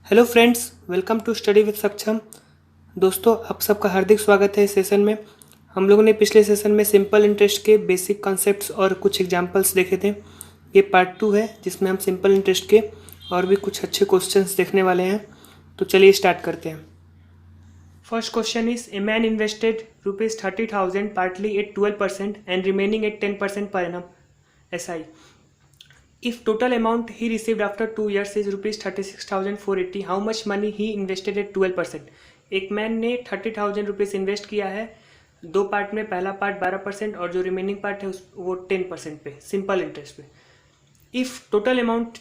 Hello friends, welcome to study with Saksham. दोस्तों, आप सबका हार्दिक स्वागत है इस सेशन में। हम लोगों ने पिछले सेशन में सिंपल इंटरेस्ट के बेसिक कॉन्सेप्ट्स और कुछ एग्जांपल्स देखे थे। ये पार्ट 2 है जिसमें हम सिंपल इंटरेस्ट के और भी कुछ अच्छे क्वेश्चंस देखने वाले हैं। तो चलिए स्टार्ट करते हैं। First question is a man invested ₹30,000 partly at 12% and remaining at 10% per annum SI. If total amount he received after 2 years is ₹36,480, how much money he invested at 12%? एक मैन ने 30,000 rupees invest किया है दो part में। पहला part 12% और जो remaining part है वो 10% पे, सिंपल इंटरेस्ट पे। If total amount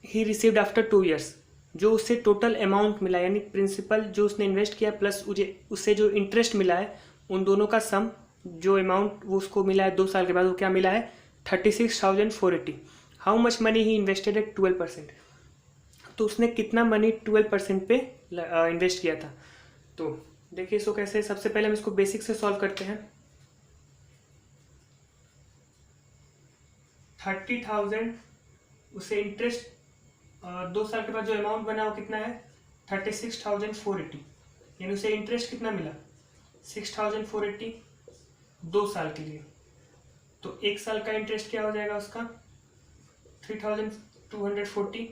he received after 2 years, जो उससे टोटल अमाउंट मिला यानी प्रिंसिपल जो उसने इन्वेस्ट किया प्लस उससे जो इंटरेस्ट मिला है, उन दोनों का सम जो अमाउंट वो उसको मिला है 2 साल के बाद, वो क्या मिला है? 36,480। How much money he invested at 12%? तो उसने कितना मनी 12% पे इन्वेस्ट किया था। तो देखिए इसको कैसे, सबसे पहले हम इसको बेसिक से सॉल्व करते हैं। 30,000 उसे इंटरेस्ट 2 साल के बाद जो अमाउंट बना वो कितना है? 36,480। यानी उसे इंटरेस्ट कितना मिला? 6,480 2 साल के लिए। तो 1 साल का इंटरेस्ट क्या हो जाएगा उसका? 3,240।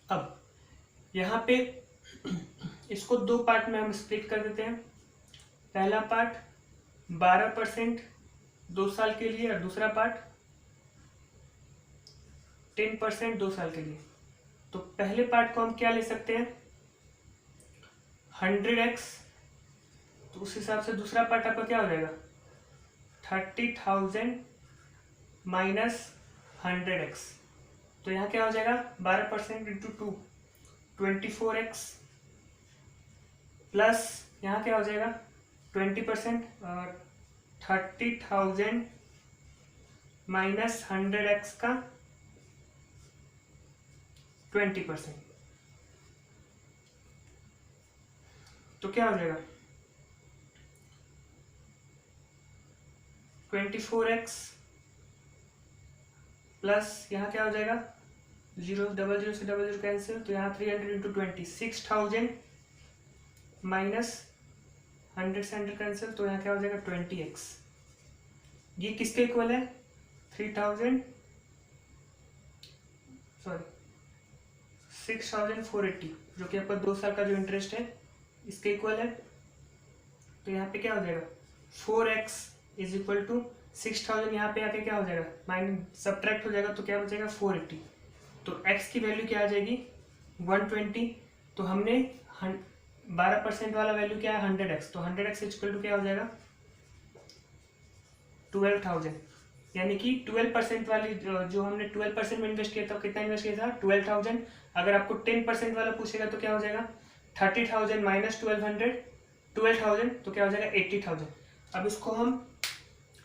अब यहाँ पे इसको दो पार्ट में हम स्प्लिट कर देते हैं। पहला पार्ट 12% 2 साल के लिए और दूसरा पार्ट 10% 2 साल के लिए। तो पहले पार्ट को हम क्या ले सकते हैं? 100x। तो उस हिसाब से दूसरा पार्ट आपका क्या हो जाएगा? 30,000 माइनस 100x। तो यहाँ क्या हो जाएगा? 12% इंटू 2 24x प्लस यहाँ क्या हो जाएगा? 20% 30,000 माइनस 100x का 20%। तो क्या हो जाएगा? 24x प्लस यहाँ क्या हो जाएगा? 0 00 से 00 कैंसिल, तो यहाँ 300 इंटू 20 6,000 माइनस 100 से 100 कैंसिल, तो यहाँ क्या हो जाएगा? 20x। ये किसके इक्वल है? 6,480 जो कि आपका 2 साल का जो इंटरेस्ट है इसके इक्वल है। तो यहाँ पे क्या हो जाएगा? 4x is equal to 6,000। यहाँ पे आके क्या हो जाएगा? माइनस सब्ट्रैक्ट हो जाएगा, तो क्या बचेगा? 480। तो x की वैल्यू क्या आ जाएगी? 120। तो हमने 12% वाला वैल्यू क्या है? 100x। तो 100x इक्वल टू क्या हो जाएगा? 12,000। यानी कि 12% वाली जो हमने 12% में इन्वेस्ट किया था, कितना इन्वेस्ट किया था? 12,000। अगर आपको 10% वाला पूछेगा तो क्या हो जाएगा? 30,000 माइनस 12,000 तो क्या हो जाएगा? 80,000। अब इसको हम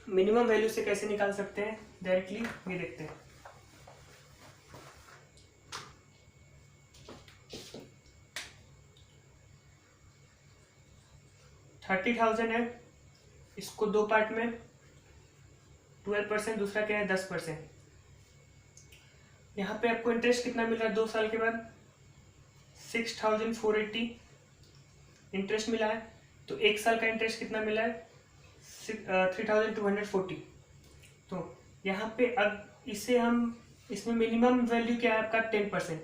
मिनिमम वैल्यू से कैसे निकाल सकते हैं डायरेक्टली, ये देखते हैं। $30,000 है, इसको दो पार्ट में 12%, दूसरा क्या है? 10%। यहाँ पे आपको इंटरेस्ट कितना मिल रहा है 2 साल के बाद? 6,480 इंटरेस्ट मिला है। तो 1 साल का इंटरेस्ट कितना मिला है? 3,240। तो यहाँ पे अब इसे हम, इसमें मिनिमम वैल्यू क्या है आपका? 10%।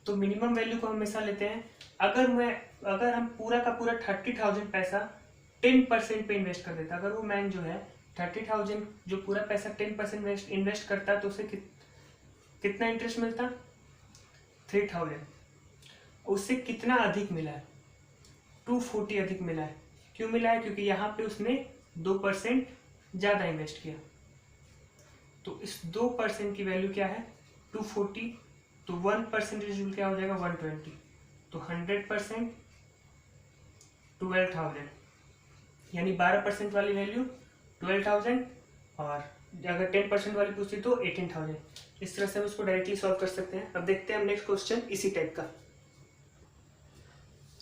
तो मिनिमम वैल्यू को हमेशा लेते हैं। अगर हम पूरा का पूरा 30,000 पैसा 10% पे इन्वेस्ट कर देता, अगर वो मैन जो है 30,000 जो पूरा पैसा 10% इन्वेस्ट करता, तो उसे कितना इंटरेस्ट मिलता? 3,000। उससे कितना अधिक मिला है? 240 अधिक मिला है। क्यों मिला है? क्योंकि यहाँ पे उसने 2% ज़्यादा इन्वेस्ट किया। तो इस 2% की वैल्यू क्या है? 240। तो 1% क्या हो जाएगा? 120। तो 100% 12,000, यानी 12% वाली वैल्यू 12,000 और अगर 10% वाली पूछती तो 18,000। इस तरह से हम इसको डायरेक्टली सॉल्व कर सकते हैं। अब देखते हैं हम नेक्स्ट क्वेश्चन इसी टाइप का।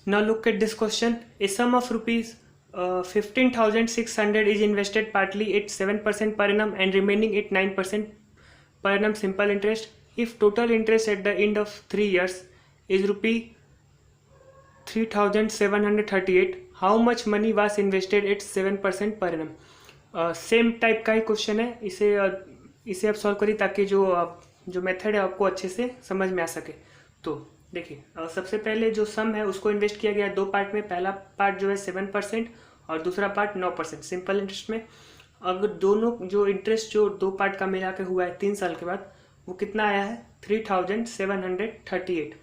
Now look at this question. A sum of rupees 15,600 is invested partly at 7% per annum and remaining at 9% per annum simple interest. If total interest at the end of 3 years is rupee 3738. How much money was invested at 7% per annum. Same type का ही question है. इसे आप solve करिए ताकि जो method है आपको अच्छे से समझ में आ सके. तो देखिए, सबसे पहले जो सम है उसको इन्वेस्ट किया गया है दो पार्ट में. पहला पार्ट जो है 7% और दूसरा पार्ट 9% सिंपल इंटरेस्ट में. अगर दोनों जो इंटरेस्ट जो दो पार्ट का मिला के हुआ है 3 साल के बाद, वो कितना आया है 3738.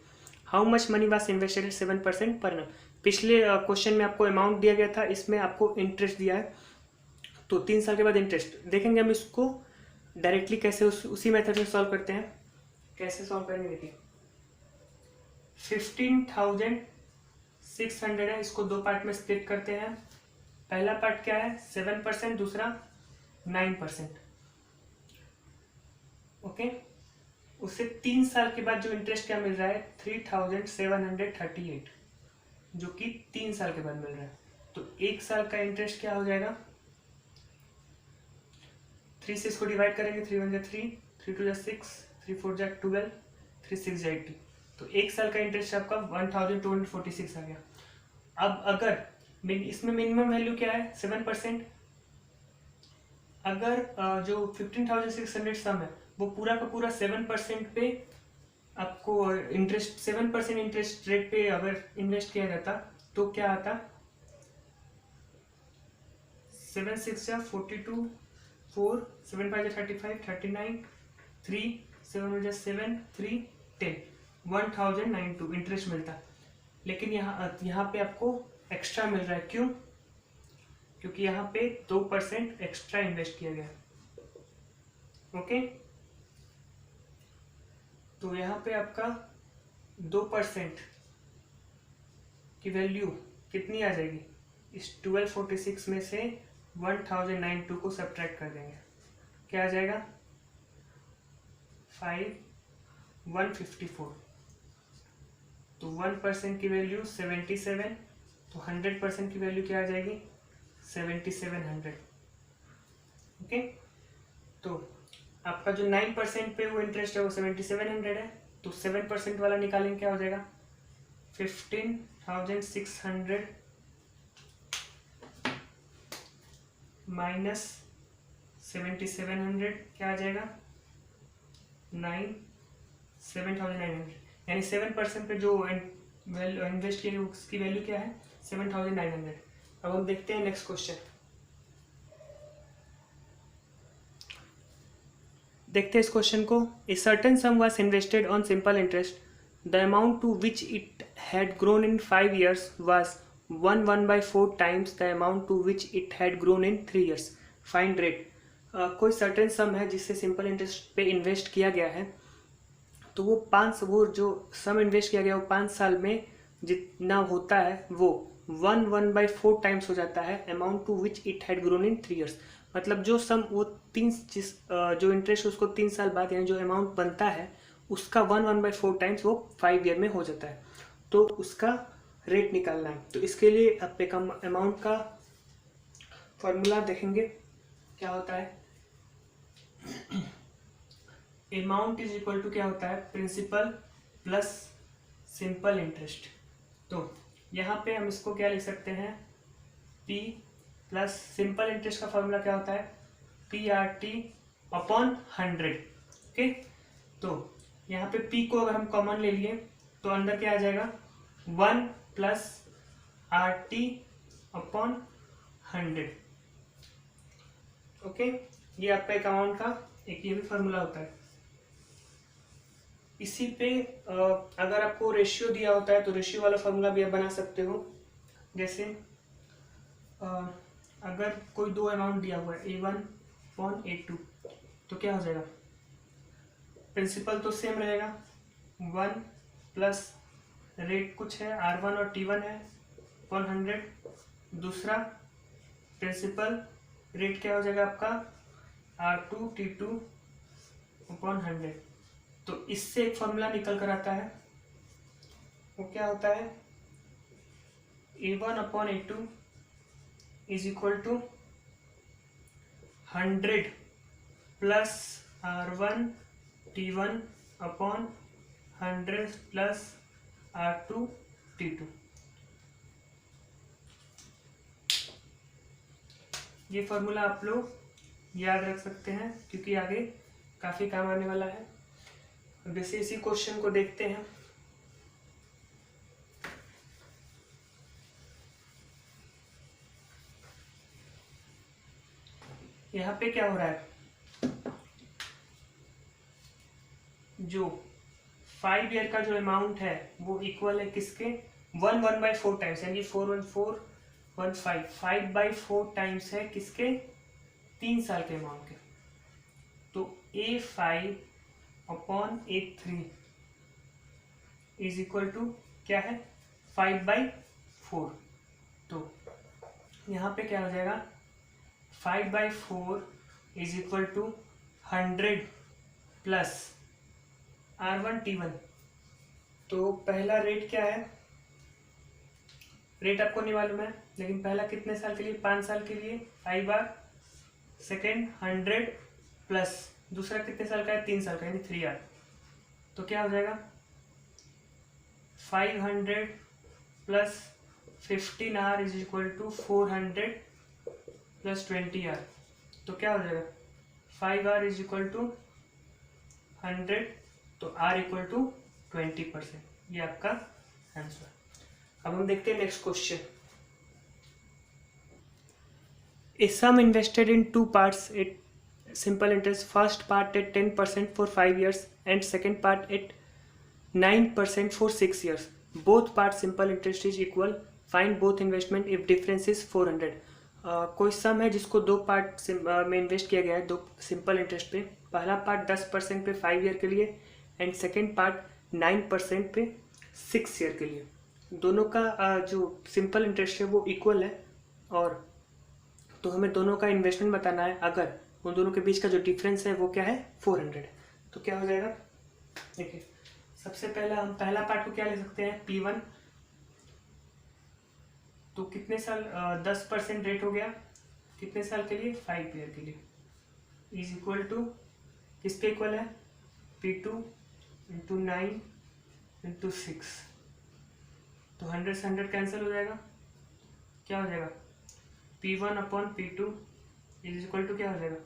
How much money was invested at 7% per annum. पिछले क्वेश्चन में आपको अमाउंट दिया गया था, इसमें आपको इंटरेस्ट दिया है. तो 3 साल के बाद इंटरेस्ट देखेंगे हम. इसको डायरेक्टली कैसे उसी मेथड से सॉल्व करते हैं. कैसे सॉल्व करेंगे देखिए. 15,600 है, इसको दो पार्ट में स्प्लिट करते हैं. पहला पार्ट क्या है 7%, दूसरा 9%. ओके. उससे 3 साल के बाद जो इंटरेस्ट क्या मिल रहा है 3738, जो कि 3 साल के बाद मिल रहा है. तो 1 साल का इंटरेस्ट क्या हो जाएगा. 3 से इसको डिवाइड करेंगे. 3 1 3, 3 2 6, 3 4 12, 3 6 80. तो 1 साल का इंटरेस्ट आपका 1246 आ गया. अब अगर इसमें मिनिमम वैल्यू क्या है 7%. अगर जो 15,600 सम है वो पूरा का पूरा 7% पे आपको इंटरेस्ट 7% इंटरेस्ट रेट पे अगर इन्वेस्ट किया जाता तो क्या आता. 7 6 42, 4 7 5 35, 39, 3 7 7 3 10, 1092 इंटरेस्ट मिलता. लेकिन यहाँ पे आपको एक्स्ट्रा मिल रहा है. क्यों. क्योंकि यहाँ पे 2% एक्स्ट्रा इन्वेस्ट किया गया. ओके. तो यहाँ पे आपका 2% की वैल्यू कितनी आ जाएगी. इस 1246 में से 1092 को सब्ट्रैक्ट कर देंगे. क्या आ जाएगा 5154. तो 1% की वैल्यू 77. तो 100% की वैल्यू क्या आ जाएगी 7700. ओके. तो आपका जो 9% पे वो इंटरेस्ट है वो 7700 है. तो 7% वाला निकालेंगे क्या हो जाएगा 15,600 माइनस 7700 क्या आ जाएगा 7,900. यानी 7% पे जो इन्वेस्ट किए उसकी वैल्यू क्या है 7,900. अब हम देखते हैं नेक्स्ट क्वेश्चन. देखते हैं इस क्वेश्चन को. A certain sum was invested on simple interest. The amount to which it had grown in 5 years was 1/4 times the amount to which it had grown in 3 years. Find rate. कोई certain सम है जिससे simple interest पे invest किया गया है. तो वो जो सम इन्वेस्ट किया गया वो 5 साल में जितना होता है वो 1/4 टाइम्स हो जाता है amount to which it had grown in 3 years. मतलब जो सम वो जो इंटरेस्ट उसको 3 साल बाद यानी जो अमाउंट बनता है उसका 1/4 टाइम्स वो 5 year में हो जाता है. तो उसका रेट निकालना है. तो इसके लिए आप एक अमाउंट का फॉर्मूला देखेंगे क्या होता है. अमाउंट इज इक्वल टू क्या होता है प्रिंसिपल प्लस सिंपल इंटरेस्ट. तो यहाँ पे हम इसको क्या लिख सकते हैं P प्लस सिंपल इंटरेस्ट का फॉर्मूला क्या होता है PRT अपॉन 100. ओके. तो यहाँ पे P को अगर हम कॉमन ले लिए तो अंदर क्या आ जाएगा 1 प्लस RT अपॉन 100. ओके. ये आपका एक अमाउंट का एक ये भी फॉर्मूला होता है. इसी पे अगर आपको रेशियो दिया होता है तो रेशियो वाला फॉर्मूला भी आप बना सकते हो. जैसे अगर कोई दो अमाउंट दिया हुआ है A1 अपॉन A2 तो क्या हो जाएगा प्रिंसिपल तो सेम रहेगा 1 प्लस रेट कुछ है R1 और T1 है अपॉन 100. दूसरा प्रिंसिपल रेट क्या हो जाएगा आपका R2 T2 अपॉन 100. तो इससे एक फॉर्मूला निकल कर आता है वो क्या होता है A1 upon A2 is equal to 100 plus R1 T1 upon 100 plus R2T2। ये फॉर्मूला आप लोग याद रख सकते हैं क्योंकि आगे काफ़ी काम आने वाला है। वैसे इसी क्वेश्चन को देखते हैं। यहाँ पे क्या हो रहा है, जो 5 ईयर का जो अमाउंट है वो इक्वल है किसके, 1/4 टाइम्स, यानी 41415 5/4 टाइम्स है किसके, 3 साल के अमाउंट के। तो A5/A3 इज इक्वल टू क्या है, 5/4। तो यहाँ पे क्या हो जाएगा, 5/4 is equal to 100 plus R1T1। तो पहला रेट क्या है, रेट आपको नहीं मालूम है, लेकिन पहला कितने साल के लिए, 5 साल के लिए 5R, सेकेंड 100 प्लस दूसरा कितने साल का है, 3 साल का, यानी 3R। तो क्या हो जाएगा, 500 plus 15R is equal to 400 plus 20R। तो क्या हो जाएगा, 5R इज इक्वल टू 100, तो R इक्वल टू 20%। ये आपका आंसर। अब हम देखते हैं next question. A sum invested in 2 parts at simple interest, first part at 10% for 5 years and second part at 9% for 6 years. Both parts simple interest is equal. Find both investment if difference is 400. कोई सम है जिसको 2 part में invest किया गया है, 2 simple interest पे। पहला part 10% पे 5 ईयर के लिए एंड सेकेंड पार्ट 9% पे 6 ईयर के लिए। दोनों का जो सिंपल इंटरेस्ट है वो इक्वल है, और तो हमें दोनों का इन्वेस्टमेंट बताना है। अगर उन दोनों के बीच का जो डिफरेंस है वो क्या है, 400। तो क्या हो जाएगा, देखिए सबसे पहला हम पहला पार्ट को क्या ले सकते हैं, P1। तो कितने साल, 10% रेट हो गया, कितने साल के लिए, 5 ईयर के लिए, इज इक्वल टू किसके इक्वल है, P2 इंटू 9 इंटू 6। तो 100 से 100 कैंसिल हो जाएगा, क्या हो जाएगा, P1/P2 इज इक्वल टू क्या हो जाएगा,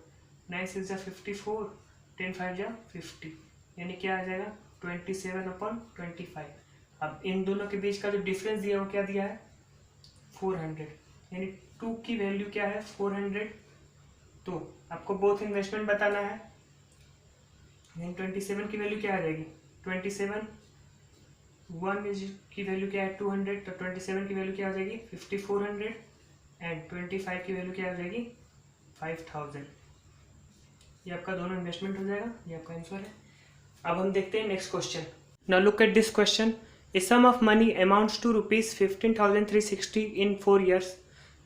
9 6 जा 54, 10 5 जा 50, यानी क्या आ जाएगा, 27/25। अब इन दोनों के बीच का जो डिफरेंस दिया वो क्या दिया है, 400, यानी 2 की वैल्यू क्या है, 400। तो आपको बोथ इन्वेस्टमेंट बताना है, यानी 27 की वैल्यू क्या आ जाएगी, 27, 1 इज की वैल्यू क्या है, 200, तो 27 की वैल्यू क्या हो जाएगी, 5400, एंड 25 की वैल्यू क्या हो जाएगी, 5000। ये आपका दोनों इन्वेस्टमेंट हो जाएगा, ये आपका आंसर है। अब हम देखते हैं next question. Now look at this question. A sum of money amounts to rupees 15,360 in 4 years.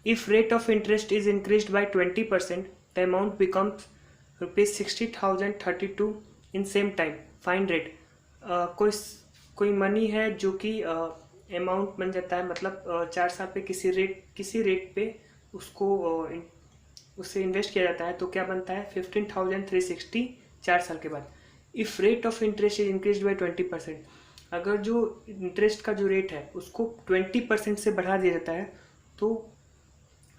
If rate of interest is increased by 20%, the amount becomes rupees 60,032 in same time. Find rate. कोई money है जो कि amount बन जाता है, मतलब 4 साल पे किसी रेट पे उससे इन्वेस्ट किया जाता है, तो क्या बनता है, 15,360 4 साल के बाद। If rate of interest is increase by 20%, अगर जो इंटरेस्ट का जो रेट है उसको 20% से बढ़ा दिया जाता है, तो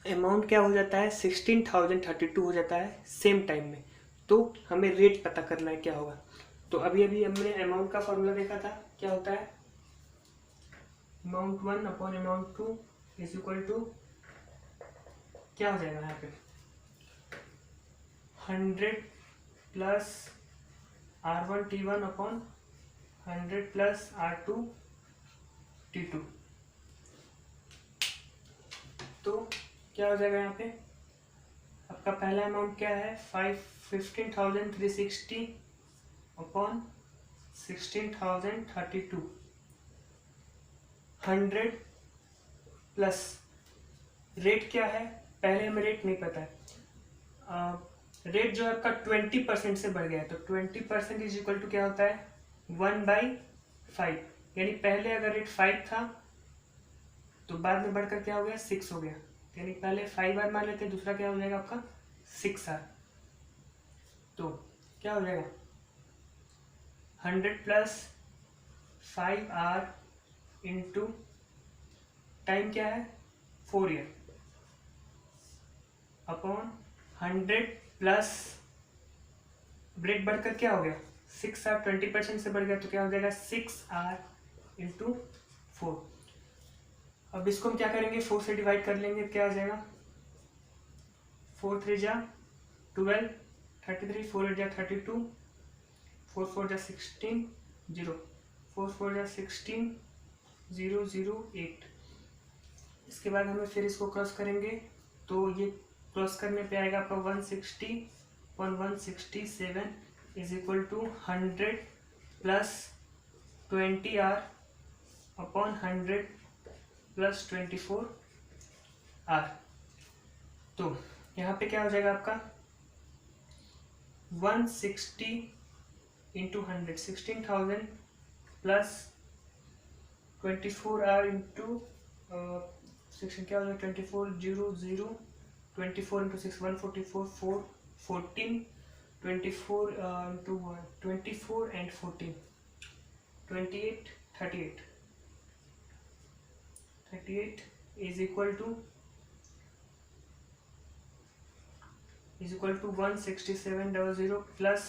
अमाउंट क्या हो जाता है, 16,032 हो जाता है सेम टाइम में। तो हमें रेट पता करना है क्या होगा। तो अभी हमने अमाउंट का फॉर्मूला देखा था, क्या होता है, अमाउंट 1/अमाउंट 2 इज इक्वल टू क्या हो जाएगा यहाँ पे, 100 प्लस R1T1/100 प्लस R2T2। तो क्या हो जाएगा यहाँ पे, आपका पहला अमाउंट क्या है, 15,360/16,032, 100 प्लस रेट क्या है, पहले हमें रेट नहीं पता है, रेट जो है आपका 20% से बढ़ गया है, तो 20% इज इक्वल टू क्या होता है, 1/5, यानी पहले अगर रेट 5 था तो बाद में बढ़कर क्या हो गया, 6 हो गया, यानी पहले 5R मान लेते हैं, दूसरा क्या हो जाएगा आपका 6R। तो क्या हो जाएगा, 100 प्लस 5R इंटू टाइम क्या है 4 ईयर अपॉन 100 प्लस ब्रेक बढ़कर क्या हो गया 6 आर 20% से बढ़ गया तो क्या हो जाएगा 6 आर इंटू 4। अब इसको हम क्या करेंगे 4 से डिवाइड कर लेंगे क्या आ जाएगा 4 3 जा 12 33 4 8 जा 32 4 4 जा 16 0 4 4 जा 16 0 0 8। इसके बाद हमें फिर इसको क्रॉस करेंगे तो ये क्रॉस करने पे आएगा आपका 160/167 is equal to 100 plus 20 R upon 100 plus 24 R. तो यहाँ पे क्या हो जाएगा आपका 160 इंटू 100 16,000 प्लस 24 आर इंटू 16 क्या हो जाएगा 24 0 0 24 into 6 144 4 14 24 into 24 and 14 28 38 is equal to 16700 plus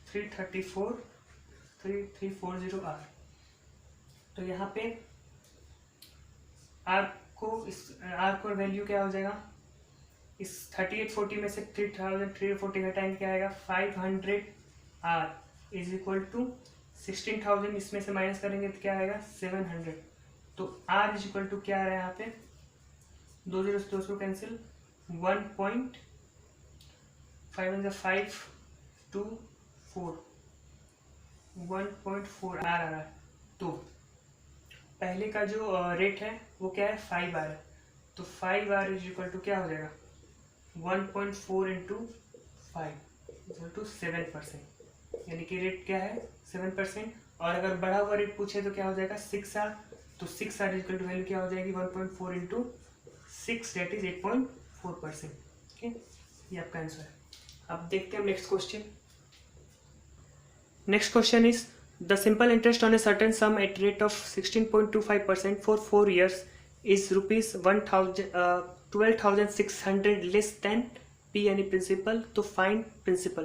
3340 R. तो यहाँ पे आर को वैल्यू क्या हो जाएगा इस 3840 में से 340 घटाएंगे क्या आएगा 500 आर इज इक्वल टू 16,000 इसमें से माइनस करेंगे तो क्या आएगा 700। तो आर इज इक्वल टू क्या आ रहा है यहाँ पे 2 0 से 2 कैंसिल 1.4 आर आ रहा है। तो पहले का जो रेट है वो क्या है 5 आर है तो 5 आर इज इक्वल टू क्या हो जाएगा 1.4 इंटू 5 इक्वल टू 7%, यानी कि रेट क्या है 7%। और अगर बढ़ा हुआ रेट पूछे तो क्या हो जाएगा 6 आर, तो 6 आर इक्वल टू वैल्यू क्या हो जाएगी 1.4 इंटू 6 डेट इज 8.4%। ओके, ये आपका आंसर है। अब देखते हैं next question. Next question is the simple interest on A certain some at rate of 16.25% for 4 years is ₹12,600 less than P यानी प्रिंसिपल। तो फाइंड प्रिंसिपल।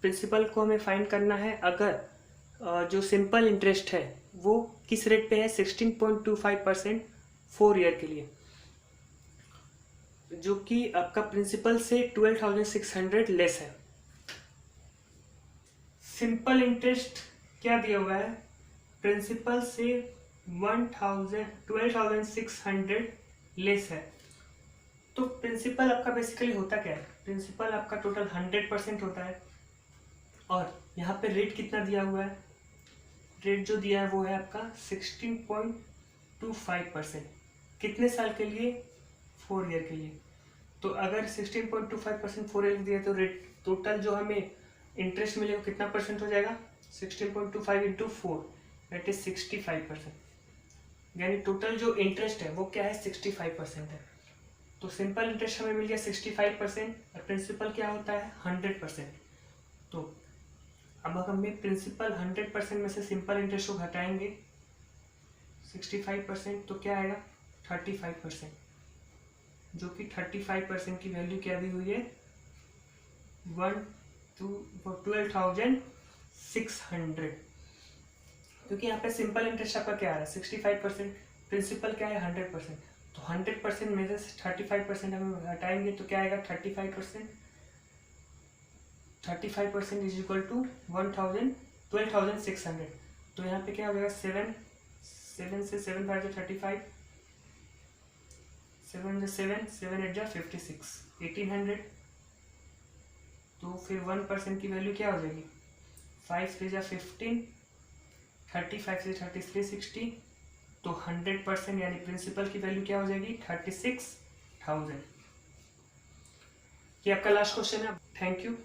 प्रिंसिपल को हमें फाइंड करना है अगर जो सिंपल इंटरेस्ट है वो किस रेट पे है 16.25% 4 ईयर के लिए, जो कि आपका प्रिंसिपल से 12,600 लेस है। सिंपल इंटरेस्ट क्या दिया हुआ है प्रिंसिपल से 12,600 लेस है। तो प्रिंसिपल आपका बेसिकली होता क्या है, प्रिंसिपल आपका टोटल 100% होता है और यहाँ पे रेट कितना दिया हुआ है, रेट जो दिया है वो है आपका 16.25%। कितने साल के लिए 4 ईयर के लिए। तो अगर 16.25% 4 ईयर दिया तो रेट टोटल जो हमें इंटरेस्ट मिलेगा कितना परसेंट हो जाएगा 16.25 इंटू 4 दैट इज 65%, यानी टोटल जो इंटरेस्ट है वो क्या है 65% है। तो सिंपल इंटरेस्ट हमें मिल गया 65% और प्रिंसिपल क्या होता है 100%। तो अब अगर हमें प्रिंसिपल 100% में से सिंपल इंटरेस्ट को घटाएंगे 65% तो क्या आएगा 35%, जो कि 35% की वैल्यू क्या दी हुई है 12,600, क्योंकि यहाँ पे सिंपल इंटरेस्ट आपका क्या आ रहा है 65%, प्रिंसिपल क्या है 100%। तो 100% में से 35% हम हटाएंगे तो क्या आएगा 35% इज इक्वल टू 12,600। तो यहाँ पे क्या हो जाएगा 7 से 7 5 35 7 7 8 56 1800। तो फिर 1% की वैल्यू क्या हो जाएगी 5 3 15 35 से 33 60। तो 100% यानी प्रिंसिपल की वैल्यू क्या हो जाएगी 36,000। ये आपका लास्ट क्वेश्चन है। Thank you.